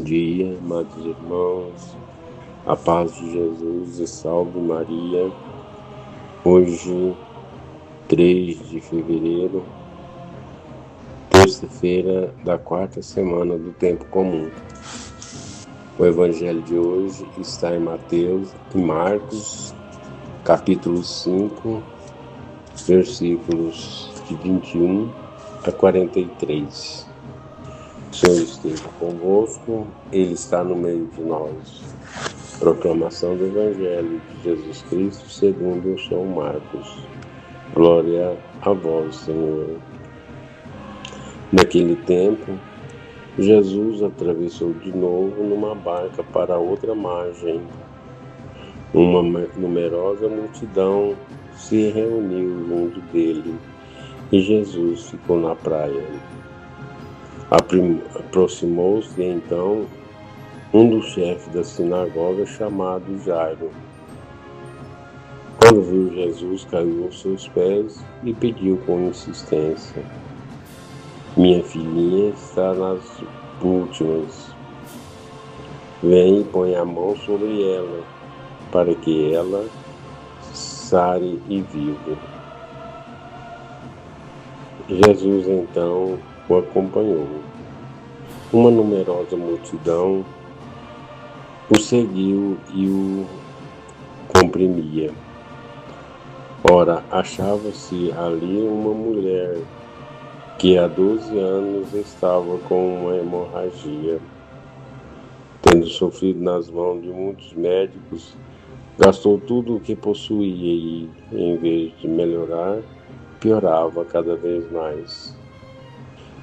dia, amados irmãos, a paz de Jesus e salve Maria. Hoje, 3 de fevereiro, terça-feira da quarta semana do tempo comum. O evangelho de hoje está em Marcos, capítulo 5, versículos de 21 a 43. O Senhor esteja convosco, Ele está no meio de nós. Proclamação do Evangelho de Jesus Cristo segundo São Marcos. Glória a vós, Senhor. Naquele tempo, Jesus atravessou de novo numa barca para a outra margem. Uma numerosa multidão se reuniu junto dele e Jesus ficou na praia. Aproximou-se então um dos chefes da sinagoga chamado Jairo. Quando viu Jesus, caiu aos seus pés e pediu com insistência: "Minha filhinha está nas últimas. Vem e põe a mão sobre ela, para que ela sare e viva." Jesus então o acompanhou. Uma numerosa multidão o seguiu e o comprimia. Ora, achava-se ali uma mulher que há 12 anos estava com uma hemorragia. Tendo sofrido nas mãos de muitos médicos, gastou tudo o que possuía e, em vez de melhorar, piorava cada vez mais.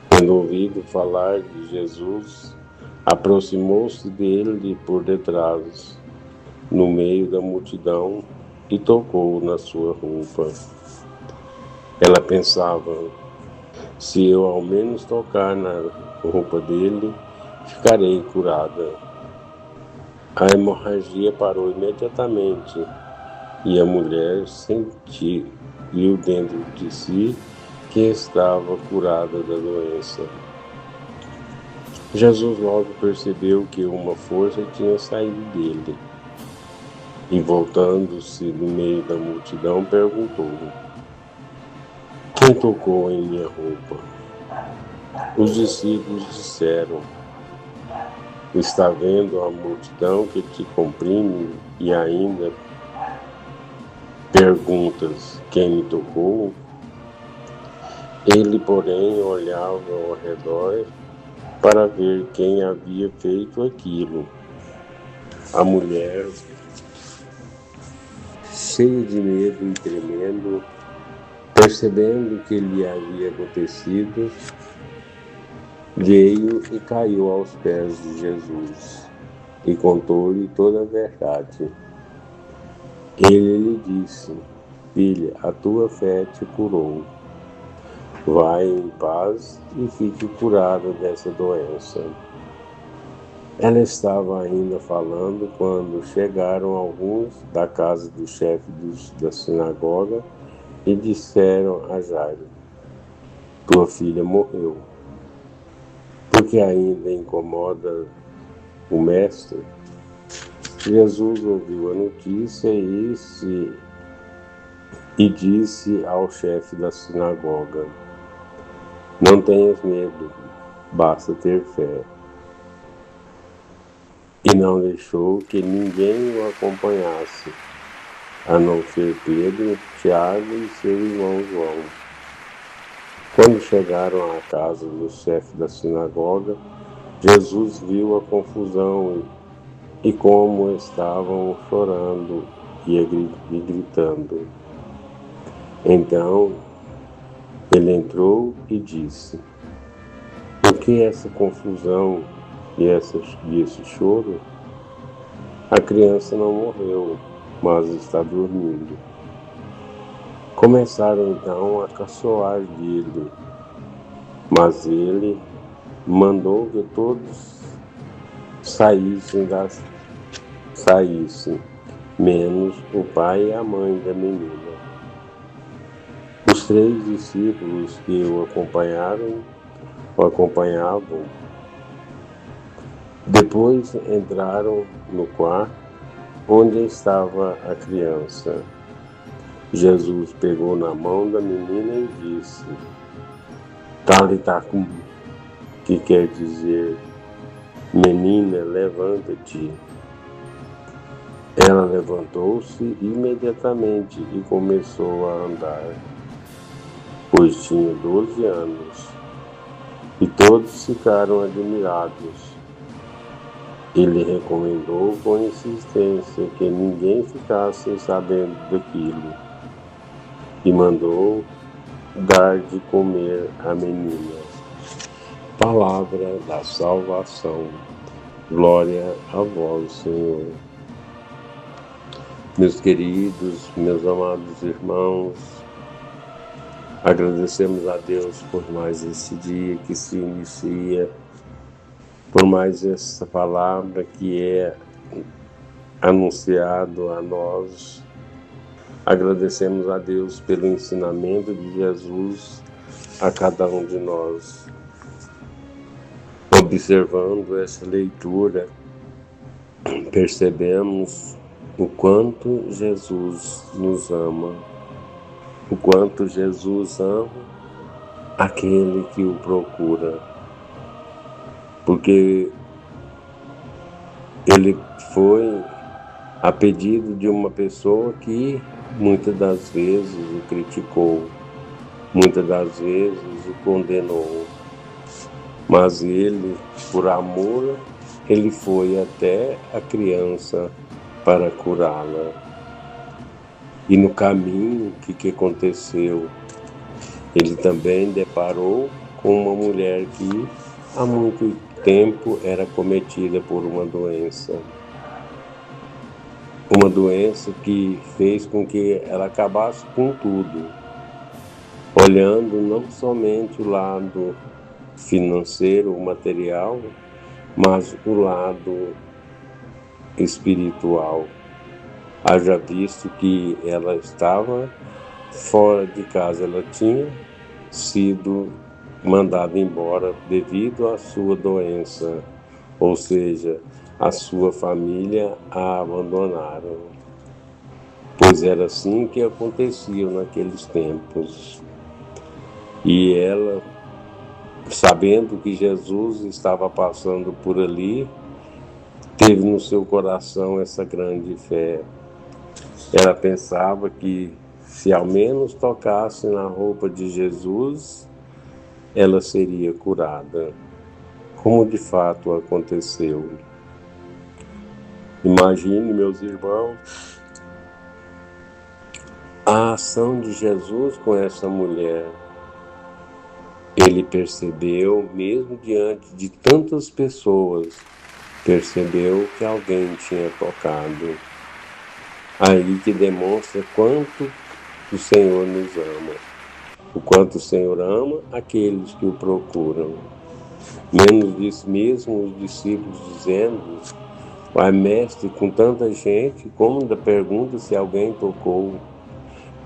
Tendo ouvido falar de Jesus, aproximou-se dele por detrás, no meio da multidão, e tocou na sua roupa. Ela pensava: "Se eu ao menos tocar na roupa dele, ficarei curada." A hemorragia parou imediatamente e a mulher sentiu dentro de si que estava curada da doença. Jesus logo percebeu que uma força tinha saído dele e, voltando-se no meio da multidão, perguntou: "Quem tocou em minha roupa?" Os discípulos disseram: "Está vendo a multidão que te comprime e ainda perguntas: quem me tocou?" Ele, porém, olhava ao redor para ver quem havia feito aquilo. A mulher, cheia de medo e tremendo, percebendo o que lhe havia acontecido, veio e caiu aos pés de Jesus e contou-lhe toda a verdade. Ele lhe disse: "Filha, a tua fé te curou. Vai em paz e fique curada dessa doença." Ela estava ainda falando quando chegaram alguns da casa do chefe da sinagoga e disseram a Jairo: "Tua filha morreu. Por que ainda incomoda o mestre?" Jesus ouviu a notícia e disse ao chefe da sinagoga: "Não tenhas medo, basta ter fé." E não deixou que ninguém o acompanhasse, a não ser Pedro, Tiago e seu irmão João. Quando chegaram à casa do chefe da sinagoga, Jesus viu a confusão e como estavam chorando e gritando. Então ele entrou e disse: "Por que essa confusão e esse choro? A criança não morreu, mas está dormindo." Começaram então a caçoar dele, mas ele mandou que todos saíssem, menos o pai e a mãe da menina. Os 3 discípulos que o acompanhavam, Depois entraram no quarto onde estava a criança. Jesus pegou na mão da menina e disse: Talitá cumi, que quer dizer, menina, levanta-te. Ela levantou-se imediatamente e começou a andar, pois tinha 12 anos. E todos ficaram admirados. Ele recomendou com insistência que ninguém ficasse sabendo daquilo e mandou dar de comer à menina. Palavra da salvação. Glória a vós, Senhor. Meus queridos, meus amados irmãos, agradecemos a Deus por mais esse dia que se inicia, por mais essa palavra que é anunciado a nós. Agradecemos a Deus pelo ensinamento de Jesus a cada um de nós. Observando essa leitura, percebemos o quanto Jesus nos ama, o quanto Jesus ama aquele que o procura, porque ele foi a pedido de uma pessoa que muitas das vezes o criticou, muitas das vezes o condenou, mas ele, por amor, ele foi até a criança para curá-la. E no caminho, o que aconteceu? Ele também deparou com uma mulher que há muito tempo era cometida por uma doença que fez com que ela acabasse com tudo, olhando não somente o lado financeiro, material, mas o lado espiritual. Haja visto que ela estava fora de casa, ela tinha sido mandada embora devido à sua doença, ou seja, a sua família a abandonaram, pois era assim que acontecia naqueles tempos. E ela, sabendo que Jesus estava passando por ali, teve no seu coração essa grande fé. Ela pensava que se ao menos tocasse na roupa de Jesus, ela seria curada, como de fato aconteceu. Imagine, meus irmãos, a ação de Jesus com essa mulher. Ele percebeu, mesmo diante de tantas pessoas, percebeu que alguém tinha tocado. Aí que demonstra quanto o Senhor nos ama, o quanto o Senhor ama aqueles que o procuram. Menos disso mesmo, os discípulos dizendo: Pai, mestre, com tanta gente, como ainda pergunta se alguém tocou?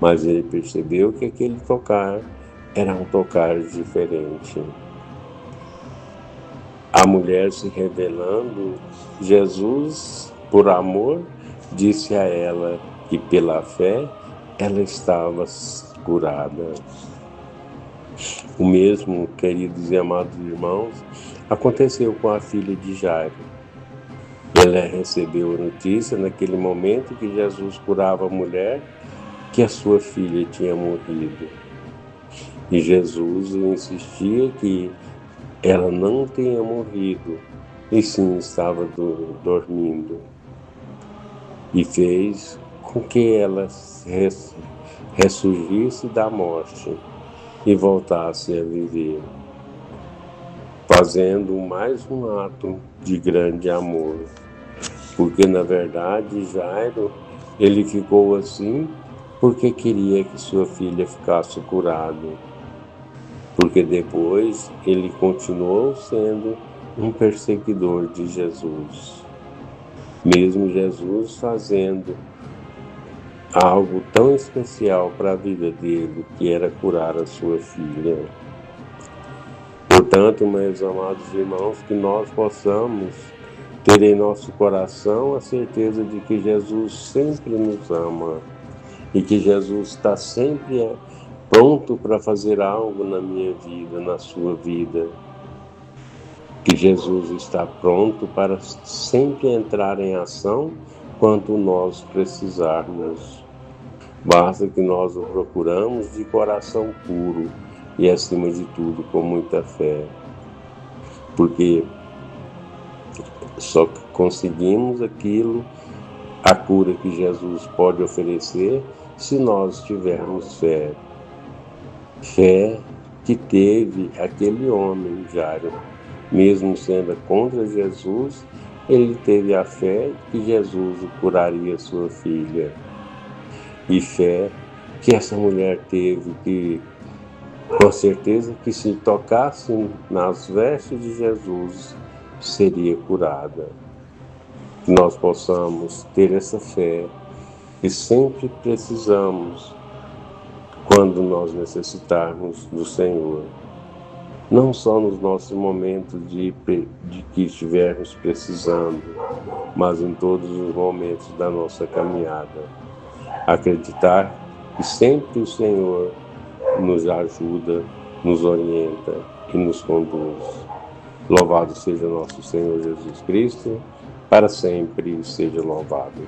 Mas ele percebeu que aquele tocar era um tocar diferente. A mulher se revelando, Jesus, por amor, disse a ela que pela fé ela estava curada. O mesmo, queridos e amados irmãos, aconteceu com a filha de Jairo. Ela recebeu a notícia naquele momento que Jesus curava a mulher, que a sua filha tinha morrido. E Jesus insistia que ela não tinha morrido, e sim estava dormindo. E fez com que ela ressurgisse da morte e voltasse a viver, fazendo mais um ato de grande amor. Porque, na verdade, Jairo, ele ficou assim porque queria que sua filha ficasse curada. Porque depois ele continuou sendo um perseguidor de Jesus. Mesmo Jesus fazendo algo tão especial para a vida dele, que era curar a sua filha. Portanto, meus amados irmãos, que nós possamos Ter em nosso coração a certeza de que Jesus sempre nos ama e que Jesus está sempre pronto para fazer algo na minha vida, na sua vida. Que Jesus está pronto para sempre entrar em ação quando nós precisarmos. Basta que nós o procuramos de coração puro e, acima de tudo, com muita fé. Porque só conseguimos aquilo, a cura que Jesus pode oferecer, se nós tivermos fé. Fé que teve aquele homem, Jairo. Mesmo sendo contra Jesus, ele teve a fé que Jesus curaria sua filha. E fé que essa mulher teve, que com certeza que se tocasse nas vestes de Jesus, seria curada. Que nós possamos ter essa fé que sempre precisamos quando nós necessitarmos do Senhor. Não só nos nossos momentos de que estivermos precisando, mas em todos os momentos da nossa caminhada. Acreditar que sempre o Senhor nos ajuda, nos orienta e nos conduz. Louvado seja nosso Senhor Jesus Cristo, para sempre seja louvado.